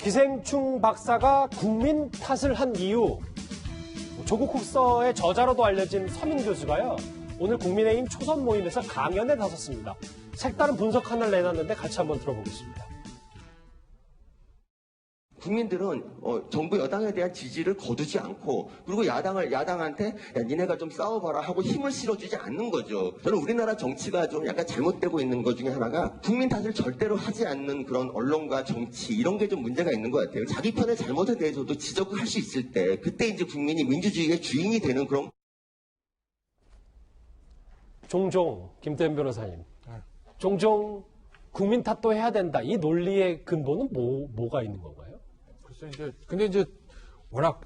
기생충 박사가 국민 탓을 한 이유. 조국 국서의 저자로도 알려진 서민 교수가요. 오늘 국민의힘 초선 모임에서 강연에 나섰습니다. 색다른 분석 하나를 내놨는데 같이 한번 들어보겠습니다. 국민들은 정부 여당에 대한 지지를 거두지 않고 그리고 야당한테 야 니네가 좀 싸워봐라 하고 힘을 실어주지 않는 거죠. 저는 우리나라 정치가 좀 약간 잘못되고 있는 것 중에 하나가 국민 탓을 절대로 하지 않는 그런 언론과 정치 이런 게 좀 문제가 있는 것 같아요. 자기 편의 잘못에 대해서도 지적을 할 수 있을 때 그때 이제 국민이 민주주의의 주인이 되는 그런. 종종 김태현 변호사님, 종종 국민 탓도 해야 된다. 이 논리의 근본은 뭐가 있는 건가요? 근데 이제 워낙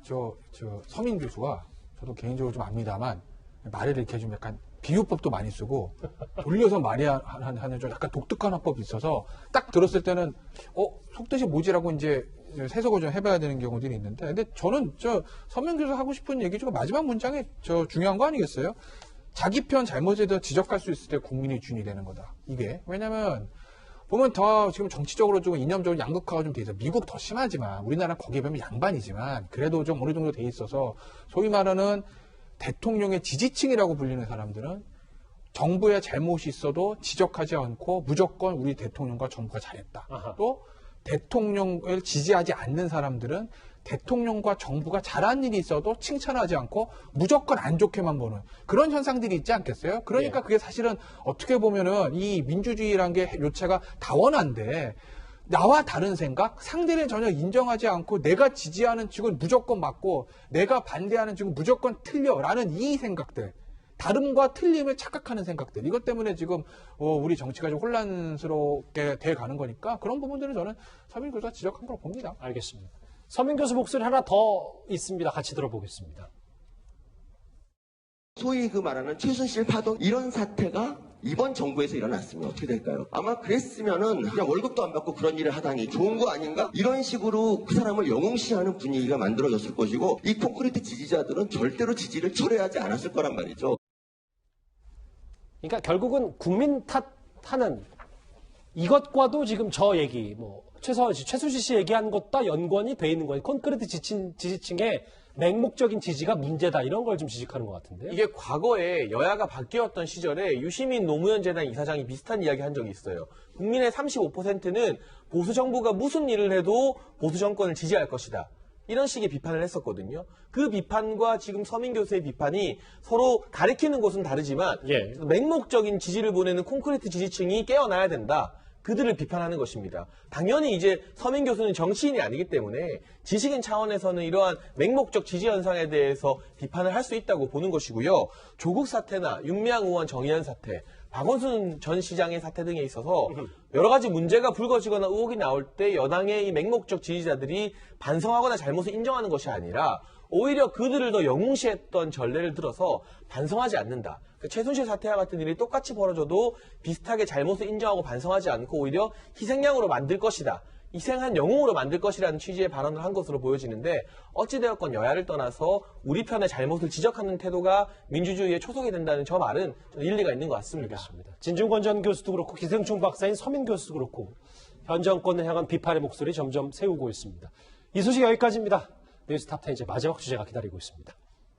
서민 교수가 저도 개인적으로 좀 압니다만 말을 이렇게 좀 약간 비유법도 많이 쓰고 돌려서 말하는 좀 약간 독특한 화법이 있어서 딱 들었을 때는 속뜻이 뭐지라고 이제 해석을 좀 해봐야 되는 경우들이 있는데, 근데 저는 서민 교수 하고 싶은 얘기 중에 마지막 문장에 중요한 거 아니겠어요? 자기 편 잘못에 대해 지적할 수 있을 때 국민이 주인이 되는 거다. 이게 왜냐면 보면 더 지금 정치적으로 좀 이념적으로 양극화가 좀 돼 있어. 미국 더 심하지만 우리나라는 거기에 보면 양반이지만 그래도 좀 어느 정도 돼 있어서 소위 말하는 대통령의 지지층이라고 불리는 사람들은 정부의 잘못이 있어도 지적하지 않고 무조건 우리 대통령과 정부가 잘했다. 아하. 또 대통령을 지지하지 않는 사람들은 대통령과 정부가 잘한 일이 있어도 칭찬하지 않고 무조건 안 좋게만 보는 그런 현상들이 있지 않겠어요? 그러니까 그게 사실은 어떻게 보면은 이 민주주의라는 게 요체가 다원한데 나와 다른 생각, 상대를 전혀 인정하지 않고 내가 지지하는 측은 무조건 맞고 내가 반대하는 측은 무조건 틀려라는 이 생각들, 다름과 틀림을 착각하는 생각들, 이것 때문에 지금 우리 정치가 좀 혼란스럽게 돼 가는 거니까 그런 부분들은 저는 서민 교수가 지적한 걸 봅니다. 알겠습니다. 서민 교수 목소리 하나 더 있습니다. 같이 들어보겠습니다. 소위 말하는 최순실 파동 이런 사태가 이번 정부에서 일어났으면 어떻게 될까요? 아마 그랬으면은 그냥 월급도 안 받고 그런 일을 하다니 좋은 거 아닌가? 이런 식으로 그 사람을 영웅시하는 분위기가 만들어졌을 것이고 이 콘크리트 지지자들은 절대로 지지를 철회하지 않았을 거란 말이죠. 그러니까 결국은 국민 탓하는 이것과도 지금 저 얘기 최순실 씨 얘기한 것과 연관이 돼 있는 거예요. 콘크리트 지지층의 맹목적인 지지가 문제다. 이런 걸 좀 지적하는 것 같은데요. 이게 과거에 여야가 바뀌었던 시절에 유시민 노무현 재단 이사장이 비슷한 이야기 한 적이 있어요. 국민의 35%는 보수 정부가 무슨 일을 해도 보수 정권을 지지할 것이다. 이런 식의 비판을 했었거든요. 그 비판과 지금 서민 교수의 비판이 서로 가리키는 곳은 다르지만 맹목적인 지지를 보내는 콘크리트 지지층이 깨어나야 된다. 그들을 비판하는 것입니다. 당연히 이제 서민 교수는 정치인이 아니기 때문에 지식인 차원에서는 이러한 맹목적 지지 현상에 대해서 비판을 할 수 있다고 보는 것이고요. 조국 사태나 윤미향 의원 정의연 사태, 박원순 전 시장의 사태 등에 있어서 여러 가지 문제가 불거지거나 의혹이 나올 때 여당의 이 맹목적 지지자들이 반성하거나 잘못을 인정하는 것이 아니라 오히려 그들을 더 영웅시했던 전례를 들어서 반성하지 않는다. 최순실 사태와 같은 일이 똑같이 벌어져도 비슷하게 잘못을 인정하고 반성하지 않고 오히려 희생양으로 만들 것이다. 희생한 영웅으로 만들 것이라는 취지의 발언을 한 것으로 보여지는데 어찌되었건 여야를 떠나서 우리 편의 잘못을 지적하는 태도가 민주주의의 초석이 된다는 저 말은 일리가 있는 것 같습니다. 알겠습니다. 진중권 전 교수도 그렇고 기생충 박사인 서민 교수도 그렇고 현 정권을 향한 비판의 목소리 점점 세우고 있습니다. 이 소식 여기까지입니다. 뉴스탑10 이제 마지막 주제가 기다리고 있습니다.